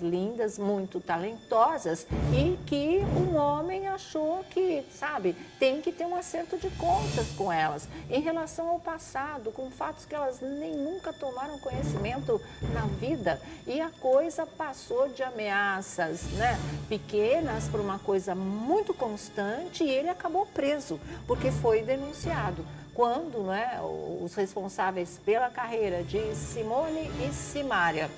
lindas, muito talentosas, e que um homem achou que, sabe, tem que ter um acerto de contas com elas, em relação ao passado, com fatos que elas nem nunca tomaram conhecimento na vida, e a coisa passou de ameaças, né, pequenas para uma coisa muito constante, e ele acabou preso, porque foi denunciado. Quando, né, os responsáveis pela carreira de Simone e Simária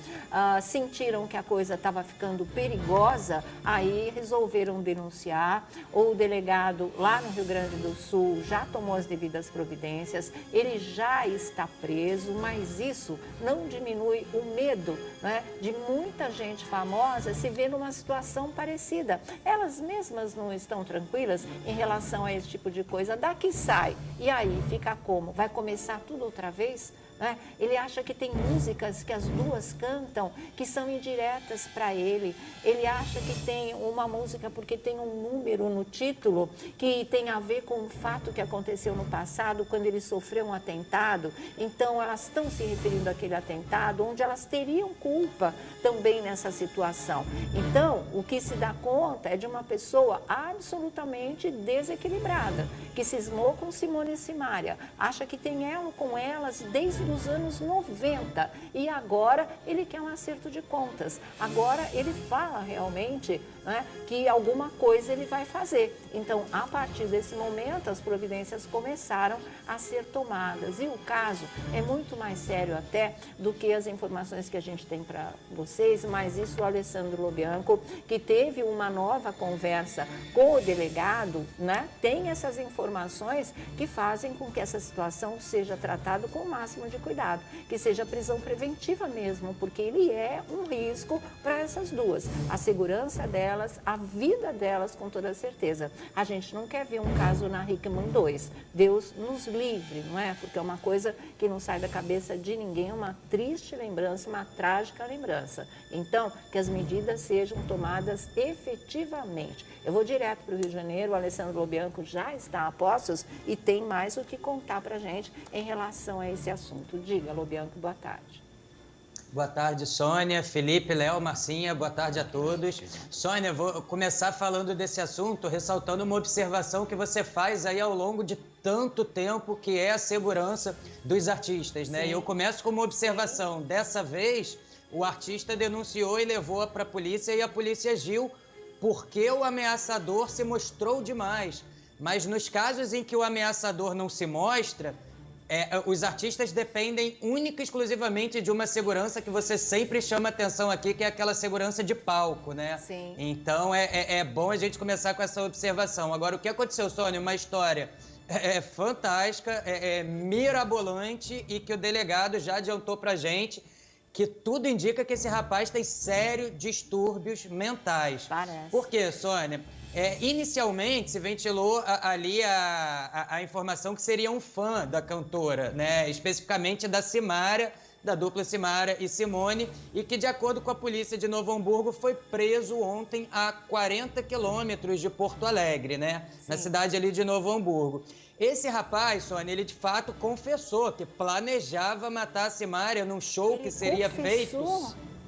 sentiram que a coisa estava ficando perigosa, aí resolveram denunciar. O delegado lá no Rio Grande do Sul já tomou as devidas providências, ele já está preso, mas isso não diminui o medo, né, de muita gente famosa se ver numa situação parecida. Elas mesmas não estão tranquilas em relação a esse tipo de coisa. Daqui sai, e aí fica como? Vai começar tudo outra vez? Né? Ele acha que tem músicas que as duas cantam que são indiretas para ele. Ele acha que tem uma música porque tem um número no título que tem a ver com um fato que aconteceu no passado, quando ele sofreu um atentado. Então elas estão se referindo àquele atentado, onde elas teriam culpa também nessa situação. Então o que se dá conta é de uma pessoa absolutamente desequilibrada, que cismou com Simone e Simária, acha que tem ela com elas desde os anos 90, e agora ele quer um acerto de contas. Agora ele fala realmente, né, que alguma coisa ele vai fazer. Então, a partir desse momento, as providências começaram a ser tomadas. E o caso é muito mais sério até do que as informações que a gente tem para vocês, mas isso o Alessandro Lobianco, que teve uma nova conversa com o delegado, né, tem essas informações que fazem com que essa situação seja tratada com o máximo de cuidado, que seja prisão preventiva mesmo, porque ele é um risco para essas duas, a segurança delas, a vida delas, com toda certeza. A gente não quer ver um caso na Hickman 2, Deus nos livre, não é? Porque é uma coisa que não sai da cabeça de ninguém, uma triste lembrança, uma trágica lembrança. Então, que as medidas sejam tomadas efetivamente. Eu vou direto para o Rio de Janeiro, o Alessandro Lobianco já está a postos e tem mais o que contar para a gente em relação a esse assunto. Diga, Lobianco, boa tarde. Boa tarde, Sônia, Felipe, Léo, Marcinha, boa tarde a todos. Sônia, vou começar falando desse assunto, ressaltando uma observação que você faz aí ao longo de tanto tempo, que é a segurança dos artistas, né? Sim. E eu começo com uma observação. Dessa vez, o artista denunciou e levou para a polícia, e a polícia agiu porque o ameaçador se mostrou demais. Mas nos casos em que o ameaçador não se mostra, os artistas dependem única e exclusivamente de uma segurança que você sempre chama atenção aqui, que é aquela segurança de palco, né? Sim. Então é bom a gente começar com essa observação. Agora, o que aconteceu, Sônia? Uma história fantástica, mirabolante, e que o delegado já adiantou pra gente que tudo indica que esse rapaz tem sérios distúrbios mentais. Parece. Por quê, Sônia? Inicialmente se ventilou ali a informação que seria um fã da cantora, né? Especificamente da Simária, da dupla Simária e Simone, e que, de acordo com a polícia de Novo Hamburgo, foi preso ontem a 40 quilômetros de Porto Alegre, né? Sim. Na cidade ali de Novo Hamburgo. Esse rapaz, Sônia, ele de fato confessou que planejava matar a Simária num show que seria feito...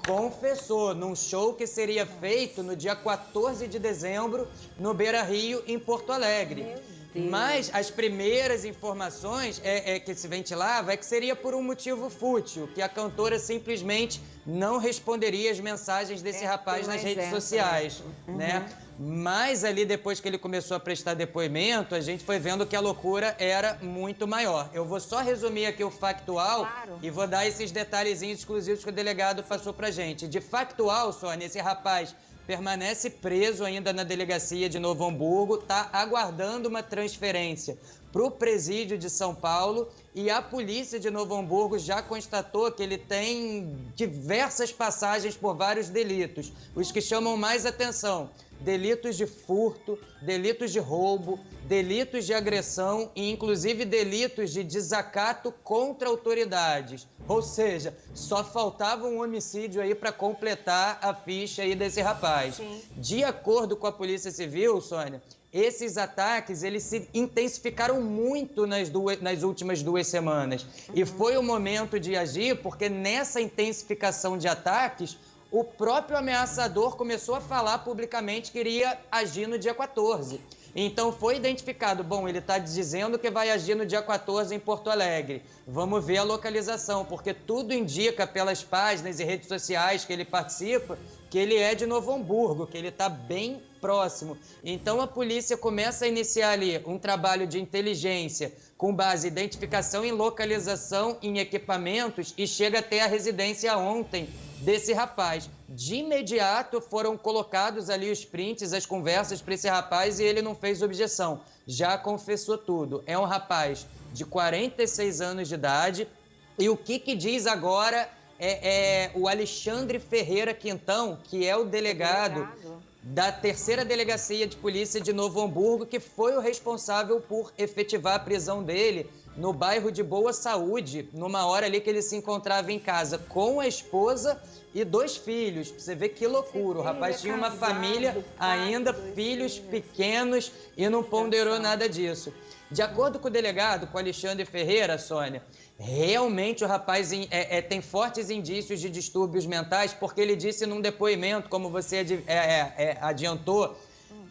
Confessou, num show que seria feito no dia 14 de dezembro, no Beira-Rio, em Porto Alegre. Mas as primeiras informações que se ventilava é que seria por um motivo fútil, que a cantora simplesmente não responderia as mensagens desse rapaz nas redes sociais, né? Mas ali, depois que ele começou a prestar depoimento, a gente foi vendo que a loucura era muito maior. Eu vou só resumir aqui o factual, claro, e vou dar esses detalhezinhos exclusivos que o delegado passou pra gente. De factual, Sônia, esse rapaz permanece preso ainda na delegacia de Novo Hamburgo, está aguardando uma transferência para o presídio de São Paulo, e a polícia de Novo Hamburgo já constatou que ele tem diversas passagens por vários delitos. Os que chamam mais atenção: delitos de furto, delitos de roubo, delitos de agressão e inclusive delitos de desacato contra autoridades. Ou seja, só faltava um homicídio aí para completar a ficha aí desse rapaz. Sim. De acordo com a Polícia Civil, Sônia, esses ataques, eles se intensificaram muito nas últimas 2 semanas. E foi o momento de agir, porque nessa intensificação de ataques, o próprio ameaçador começou a falar publicamente que iria agir no dia 14. Então foi identificado, bom, ele está dizendo que vai agir no dia 14 em Porto Alegre. Vamos ver a localização, porque tudo indica pelas páginas e redes sociais que ele participa que ele é de Novo Hamburgo, que ele está bem próximo. Então a polícia começa a iniciar ali um trabalho de inteligência com base em identificação e localização em equipamentos e chega até a residência ontem desse rapaz. De imediato foram colocados ali os prints, as conversas para esse rapaz e ele não fez objeção. Já confessou tudo. É um rapaz de 46 anos de idade e o que diz agora é o Alexandre Ferreira Quintão, que é o delegado da 3ª Delegacia de Polícia de Novo Hamburgo, que foi o responsável por efetivar a prisão dele no bairro de Boa Saúde, numa hora ali que ele se encontrava em casa com a esposa e 2 filhos. Você vê que loucura, o rapaz tinha uma família ainda, filhos pequenos e não ponderou nada disso. De acordo com o delegado, com Alexandre Ferreira, Sônia, realmente o rapaz tem fortes indícios de distúrbios mentais, porque ele disse num depoimento, como você adiantou,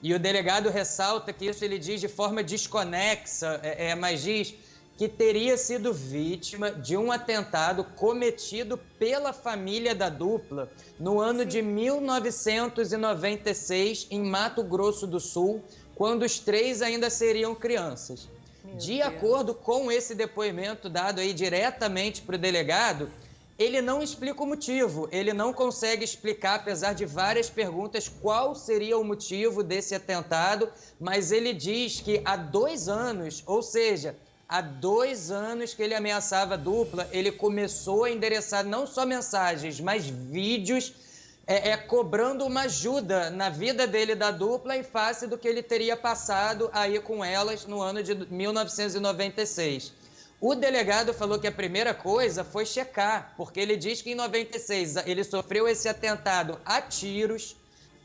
e o delegado ressalta que isso ele diz de forma desconexa, mas diz que teria sido vítima de um atentado cometido pela família da dupla no ano de 1996, em Mato Grosso do Sul, quando os 3 ainda seriam crianças. De acordo com esse depoimento dado aí diretamente para o delegado, ele não explica o motivo, ele não consegue explicar, apesar de várias perguntas, qual seria o motivo desse atentado, mas ele diz que há 2 anos, ou seja, há 2 anos que ele ameaçava a dupla, ele começou a endereçar não só mensagens, mas vídeos cobrando uma ajuda na vida dele da dupla em face do que ele teria passado aí com elas no ano de 1996. O delegado falou que a primeira coisa foi checar, porque ele diz que em 96 ele sofreu esse atentado a tiros,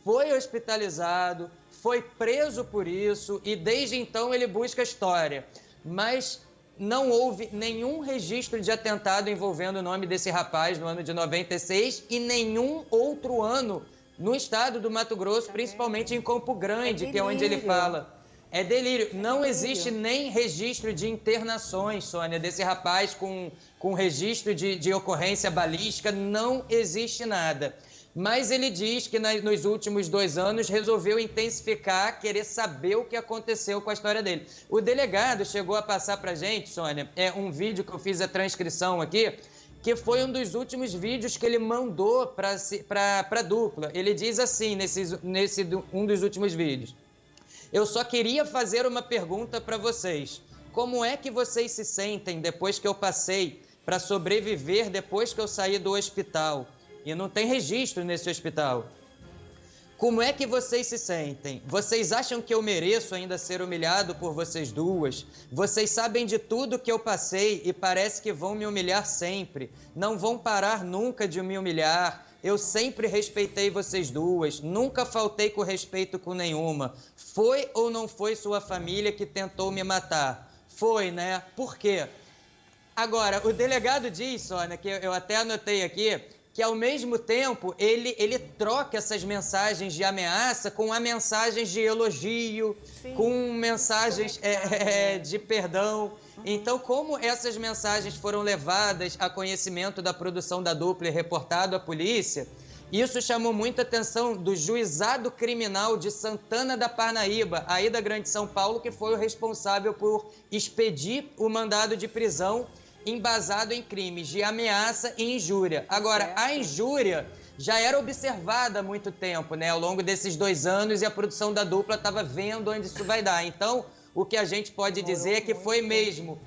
foi hospitalizado, foi preso por isso e desde então ele busca a história. Mas não houve nenhum registro de atentado envolvendo o nome desse rapaz no ano de 96 e nenhum outro ano no estado do Mato Grosso, principalmente em Campo Grande, que é onde ele fala. É delírio. Não existe nem registro de internações, Sônia, desse rapaz com registro de ocorrência balística, não existe nada. Mas ele diz que nos últimos 2 anos resolveu intensificar, querer saber o que aconteceu com a história dele. O delegado chegou a passar para a gente, Sônia, um vídeo que eu fiz a transcrição aqui, que foi um dos últimos vídeos que ele mandou para a dupla. Ele diz assim, um dos últimos vídeos: eu só queria fazer uma pergunta para vocês. Como é que vocês se sentem depois que eu passei para sobreviver depois que eu saí do hospital? E não tem registro nesse hospital. Como é que vocês se sentem? Vocês acham que eu mereço ainda ser humilhado por vocês duas? Vocês sabem de tudo que eu passei e parece que vão me humilhar sempre. Não vão parar nunca de me humilhar. Eu sempre respeitei vocês duas. Nunca faltei com respeito com nenhuma. Foi ou não foi sua família que tentou me matar? Foi, né? Por quê? Agora, o delegado diz, Sônia, que eu até anotei aqui, que ao mesmo tempo ele troca essas mensagens de ameaça com mensagens de elogio, sim, com mensagens de perdão. Então, como essas mensagens foram levadas a conhecimento da produção da dupla e reportado à polícia, isso chamou muita atenção do Juizado Criminal de Santana da Parnaíba, aí da Grande São Paulo, que foi o responsável por expedir o mandado de prisão embasado em crimes de ameaça e injúria. Agora, a injúria já era observada há muito tempo, né? Ao longo desses 2 anos, e a produção da dupla estava vendo onde isso vai dar. Então, o que a gente pode dizer é que foi mesmo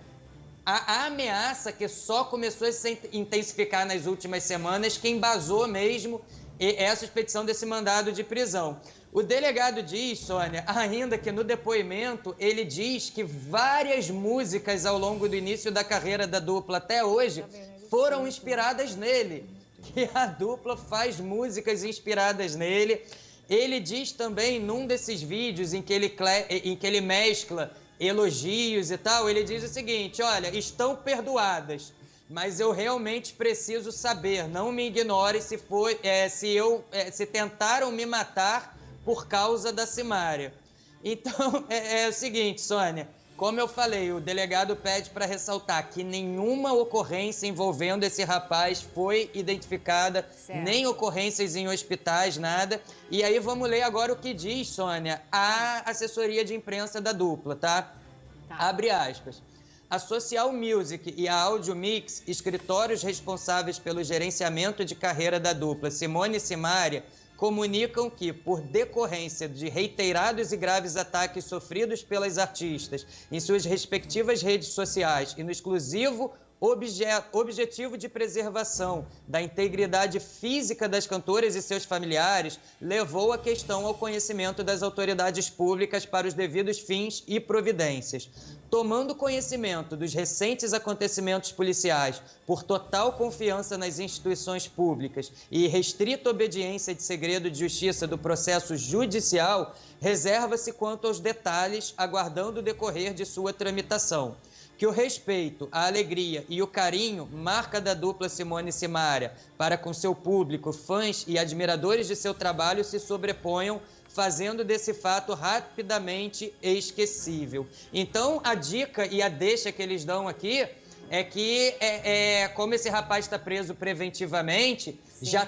a ameaça que só começou a se intensificar nas últimas semanas, que embasou mesmo essa expedição desse mandado de prisão. O delegado diz, Sônia, ainda que no depoimento ele diz que várias músicas ao longo do início da carreira da dupla até hoje foram inspiradas nele, que a dupla faz músicas inspiradas nele. Ele diz também, num desses vídeos em que ele mescla elogios e tal, ele diz o seguinte: olha, estão perdoadas. mas eu realmente preciso saber. Não me ignore se tentaram me matar por causa da Simária. Então, é o seguinte, Sônia, como eu falei, o delegado pede para ressaltar que nenhuma ocorrência envolvendo esse rapaz foi identificada, certo. Nem ocorrências em hospitais, nada. E aí vamos ler agora o que diz, Sônia, a assessoria de imprensa da dupla, tá? Abre aspas. A Social Music e a Audio Mix, escritórios responsáveis pelo gerenciamento de carreira da dupla Simone e Simária, comunicam que, por decorrência de reiterados e graves ataques sofridos pelas artistas em suas respectivas redes sociais e no exclusivo objetivo de preservação da integridade física das cantoras e seus familiares, levou a questão ao conhecimento das autoridades públicas para os devidos fins e providências. Tomando conhecimento dos recentes acontecimentos policiais, por total confiança nas instituições públicas e restrita obediência de segredo de justiça do processo judicial, reserva-se quanto aos detalhes, aguardando o decorrer de sua tramitação. Que o respeito, a alegria e o carinho, marca da dupla Simone e Simária, para com seu público, fãs e admiradores de seu trabalho se sobreponham, fazendo desse fato rapidamente esquecível. Então, a dica e a deixa que eles dão aqui é que, como esse rapaz está preso preventivamente, já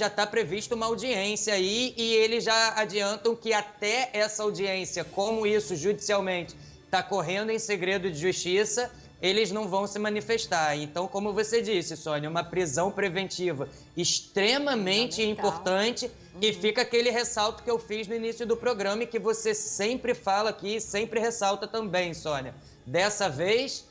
está previsto uma audiência aí e eles já adiantam que até essa audiência, como isso judicialmente está correndo em segredo de justiça, eles não vão se manifestar. Então, como você disse, Sônia, uma prisão preventiva extremamente importante. E fica aquele ressalto que eu fiz no início do programa e que você sempre fala aqui, sempre ressalta também, Sônia. Dessa vez,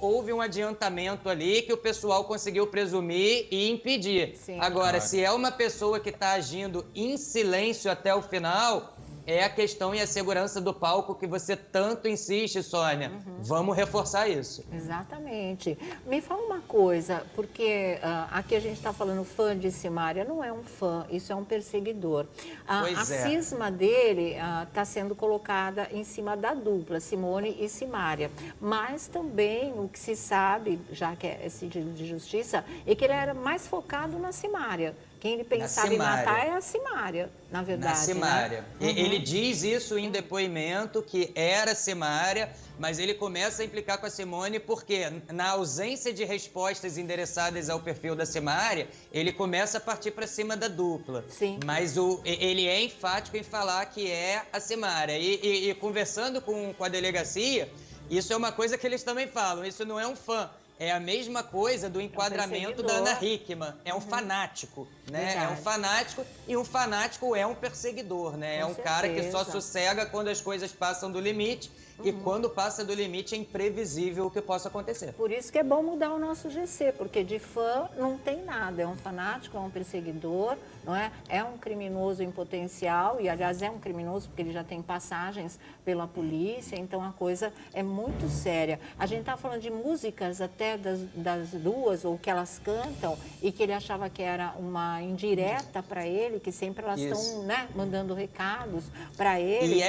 houve um adiantamento ali que o pessoal conseguiu presumir e impedir. Sim. Agora, se é uma pessoa que está agindo em silêncio até o final, é a questão e a segurança do palco que você tanto insiste, Sônia. Vamos reforçar isso. Exatamente. Me fala uma coisa, porque aqui a gente está falando fã de Simária, não é um fã, isso é um perseguidor. A cisma dele está sendo colocada em cima da dupla, Simone e Simária. Mas também o que se sabe, já que é sentido de justiça, é que ele era mais focado na Simária. Quem ele pensava em matar é a Simária, na verdade. Na Simária. Né? Ele diz isso em depoimento, que era Simária, mas ele começa a implicar com a Simone porque, na ausência de respostas endereçadas ao perfil da Simária, ele começa a partir para cima da dupla. Sim. Mas ele é enfático em falar que é a Simária. E conversando com a delegacia, isso é uma coisa que eles também falam, isso não é um fã. É a mesma coisa do enquadramento da Ana Hickman. É um fanático, né? Verdade. É um fanático e um fanático é um perseguidor, né? É um cara que só sossega quando as coisas passam do limite e quando passa do limite é imprevisível o que possa acontecer. Por isso que é bom mudar o nosso GC, porque de fã não tem nada. É um fanático, é um perseguidor, não é? É um criminoso em potencial e, aliás, é um criminoso porque ele já tem passagens pela polícia, então a coisa é muito séria. A gente está falando de músicas até das duas, ou que elas cantam, e que ele achava que era uma indireta para ele, que sempre elas estão, né, mandando recados para ele.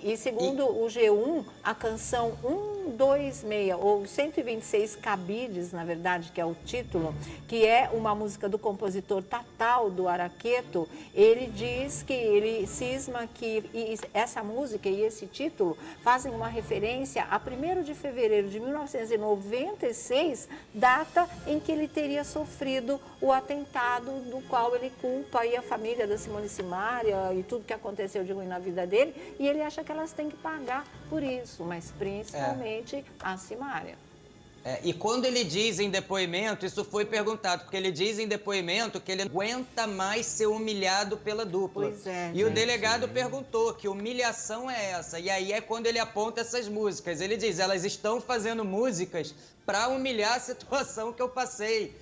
E segundo o G1, a canção 126, ou 126 cabides, na verdade, que é o título, que é uma música do compositor Tatal, do Araqueto, ele diz que ele cisma que essa música e esse título fazem uma referência a 1º de fevereiro de 1996, data em que ele teria sofrido o atentado do qual ele culpa aí a família da Simone e Simária e tudo que aconteceu de ruim na vida dele, e ele acha que elas têm que pagar por isso, mas principalmente a Simária. E quando ele diz em depoimento, isso foi perguntado, porque ele diz em depoimento que ele não aguenta mais ser humilhado pela dupla. Pois é, e o delegado perguntou que humilhação é essa? E aí é quando ele aponta essas músicas. Ele diz, elas estão fazendo músicas para humilhar a situação que eu passei.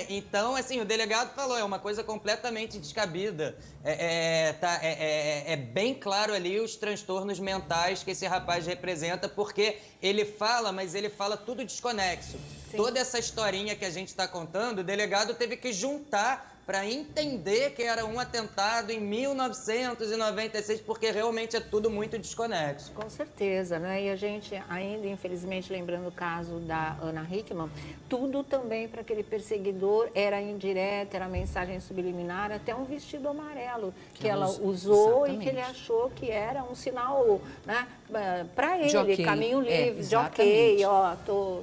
Então, assim, o delegado falou, é uma coisa completamente descabida. É bem claro ali os transtornos mentais que esse rapaz representa, porque ele fala, mas ele fala tudo desconexo. Sim. Toda essa historinha que a gente está contando, o delegado teve que juntar para entender que era um atentado em 1996, porque realmente é tudo muito desconexo. Com certeza, né? E a gente ainda, infelizmente, lembrando o caso da Ana Hickman, tudo também para aquele perseguidor era indireta, era mensagem subliminar, até um vestido amarelo que ela usou e que ele achou que era um sinal, né, para ele, okay. caminho livre, de ok, ó,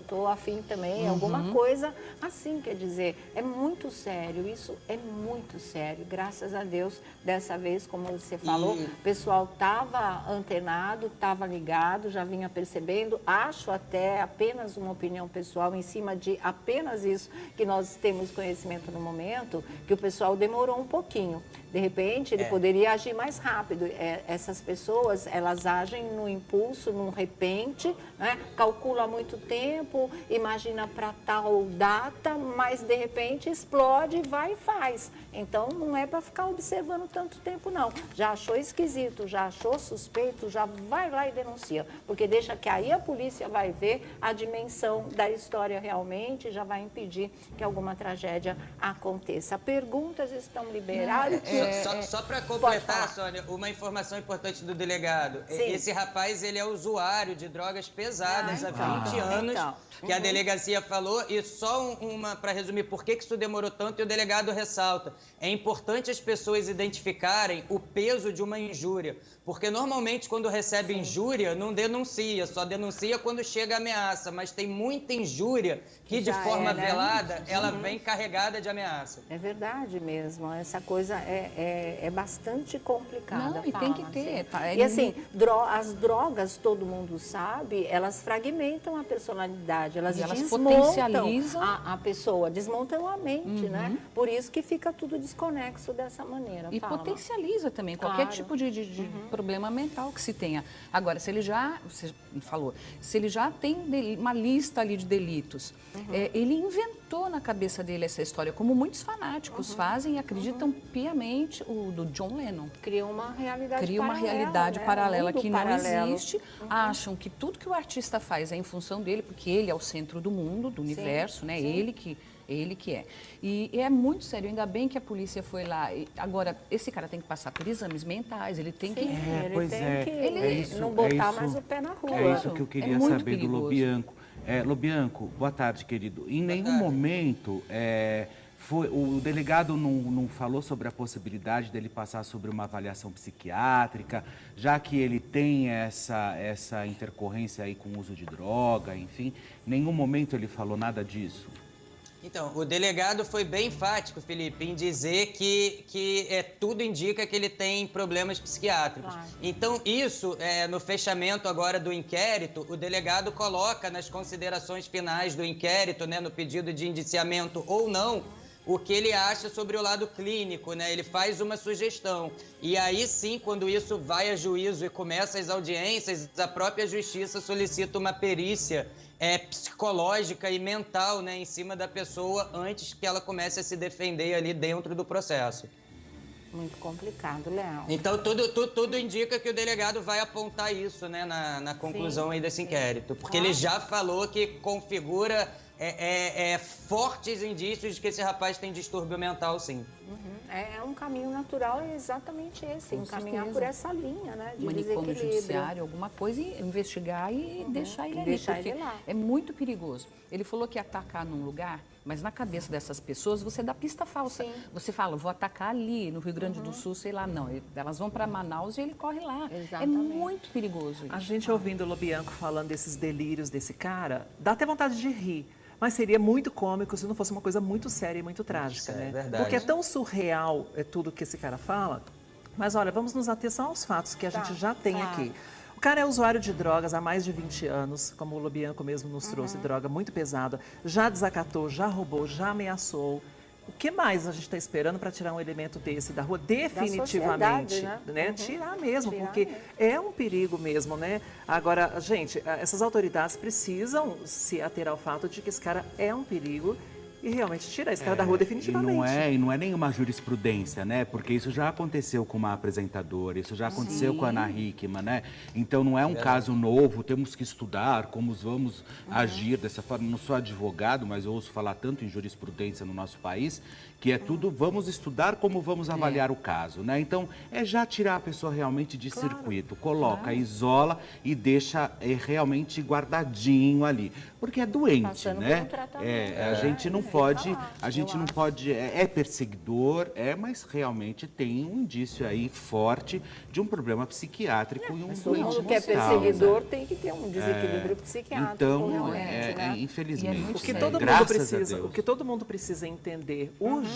tô afim também, alguma coisa assim, quer dizer, é muito sério, isso é muito sério, graças a Deus, dessa vez, como você falou, o pessoal estava antenado, estava ligado, já vinha percebendo, acho até apenas uma opinião pessoal em cima de apenas isso que nós temos conhecimento no momento, que o pessoal demorou um pouquinho. De repente, ele poderia agir mais rápido. Essas pessoas, elas agem no impulso, no repente, né? Calcula há muito tempo, imagina para tal data, mas de repente explode, vai e faz. Então, não é para ficar observando tanto tempo, não. Já achou esquisito, já achou suspeito, já vai lá e denuncia. Porque deixa que aí a polícia vai ver a dimensão da história realmente, já vai impedir que alguma tragédia aconteça. Perguntas estão liberadas. Só para completar, Sônia, uma informação importante do delegado. Sim. Esse rapaz, ele é usuário de drogas pesadas há 20 anos, que a delegacia falou, e só uma, para resumir, por que isso demorou tanto, e o delegado ressalta. É importante as pessoas identificarem o peso de uma injúria, porque normalmente quando recebe injúria, não denuncia, só denuncia quando chega a ameaça, mas tem muita injúria que de forma velada, ela vem carregada de ameaça. É verdade mesmo, essa coisa é bastante complicada. Não, e tem que ter. E assim, as drogas, todo mundo sabe, elas fragmentam a personalidade, elas potencializam a pessoa, desmontam a mente, né? Por isso que fica tudo desconexo dessa maneira. E potencializa também qualquer tipo de problema mental que se tenha. Agora, se ele já, você falou, se ele já tem uma lista ali de delitos, ele inventou na cabeça dele essa história, como muitos fanáticos fazem e acreditam piamente, o do John Lennon. Cria uma realidade Cria uma realidade paralela que não existe, acham que tudo que o artista faz é em função dele, porque ele é o centro do mundo, do universo, né? Ele que é. E é muito sério, ainda bem que a polícia foi lá. Agora, esse cara tem que passar por exames mentais, ele tem que... não botar mais o pé na rua. É isso que eu queria saber do Lobianco. Lobianco, boa tarde, querido. Em nenhum momento... o delegado não falou sobre a possibilidade dele passar sobre uma avaliação psiquiátrica, já que ele tem essa intercorrência aí com o uso de droga, enfim. Em nenhum momento ele falou nada disso. Então, o delegado foi bem enfático, Felipe, em dizer que tudo indica que ele tem problemas psiquiátricos. Claro. Então, isso, no fechamento agora do inquérito, o delegado coloca nas considerações finais do inquérito, né, no pedido de indiciamento ou não, o que ele acha sobre o lado clínico, né? Ele faz uma sugestão. E aí sim, quando isso vai a juízo e começa as audiências, a própria justiça solicita uma perícia psicológica e mental, né, em cima da pessoa antes que ela comece a se defender ali dentro do processo. Muito complicado, Léo. Então, tudo indica que o delegado vai apontar isso, né, na conclusão aí desse inquérito. Porque ele já falou que configura fortes indícios de que esse rapaz tem distúrbio mental, sim. É um caminho natural, é exatamente esse, caminhar por essa linha, né, de manicômio judiciário, alguma coisa, e investigar e deixar ele ali, porque é muito perigoso. Ele falou que ia atacar num lugar, mas na cabeça dessas pessoas você dá pista falsa. Sim. Você fala, vou atacar ali, no Rio Grande do Sul, sei lá, não. Elas vão para Manaus e ele corre lá. Exatamente. É muito perigoso isso. A gente ouvindo o Lobianco falando desses delírios desse cara, dá até vontade de rir. Mas seria muito cômico se não fosse uma coisa muito séria e muito trágica, né? É verdade. Porque é tão surreal tudo que esse cara fala. Mas olha, vamos nos ater só aos fatos que a gente já tem aqui. O cara é usuário de drogas há mais de 20 anos, como o Lobianco mesmo nos trouxe, droga muito pesada. Já desacatou, já roubou, já ameaçou. O que mais a gente está esperando para tirar um elemento desse da rua? Definitivamente, né? Tirar mesmo, porque é um perigo mesmo, né? Agora, gente, essas autoridades precisam se ater ao fato de que esse cara é um perigo e realmente tirar esse cara da rua definitivamente. E não é nenhuma jurisprudência, né? Porque isso já aconteceu com uma apresentadora, isso já aconteceu com a Ana Hickman, né? Então não é um caso novo, temos que estudar como vamos agir dessa forma. Não sou advogado, mas eu ouço falar tanto em jurisprudência no nosso país, que é tudo, vamos estudar como vamos avaliar o caso, né? Então, é já tirar a pessoa realmente de circuito, coloca, isola e deixa realmente guardadinho ali, porque é doente, né? A gente não pode, é perseguidor, mas realmente tem um indício aí forte de um problema psiquiátrico e um doente mental. Todo mundo que é perseguidor tem que ter um desequilíbrio psiquiátrico. Então, infelizmente, o que todo mundo precisa entender urgente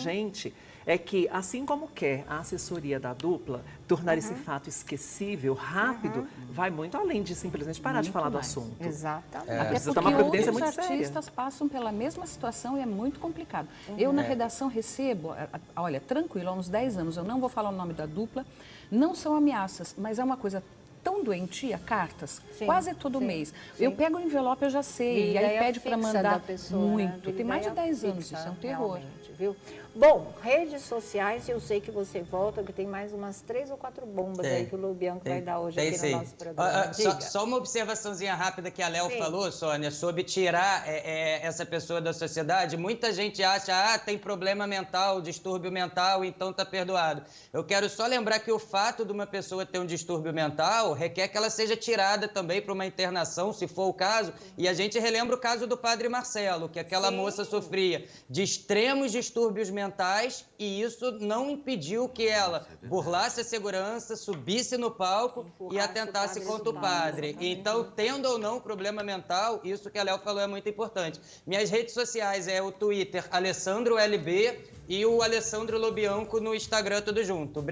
é que, assim como quer a assessoria da dupla, tornar esse fato esquecível, rápido, vai muito além de simplesmente parar de falar do assunto. Exatamente. Precisa tomar providência muito séria. Os artistas passam pela mesma situação e é muito complicado. Eu, na redação, recebo, olha, tranquilo, há uns 10 anos, eu não vou falar o nome da dupla, não são ameaças, mas é uma coisa tão doentia, cartas, quase todo mês. Eu pego o envelope, eu já sei, e aí pede para mandar muito. Tem mais de 10 anos, isso é um terror. Viu? Bom, redes sociais, eu sei que você volta, porque tem mais umas 3 ou 4 bombas aí que o Lobianco vai dar hoje aqui no nosso programa. Só uma observaçãozinha rápida que a Léo falou, Sônia, sobre tirar essa pessoa da sociedade. Muita gente acha, tem problema mental, distúrbio mental, então tá perdoado. Eu quero só lembrar que o fato de uma pessoa ter um distúrbio mental requer que ela seja tirada também para uma internação, se for o caso. E a gente relembra o caso do Padre Marcelo, que aquela moça sofria de extremos distúrbios mentais e isso não impediu que ela burlasse a segurança, subisse no palco e atentasse contra o padre. Então, tendo ou não problema mental, isso que a Léo falou é muito importante. Minhas redes sociais é o Twitter AlessandroLB e o Alessandro Lobianco no Instagram, tudo junto.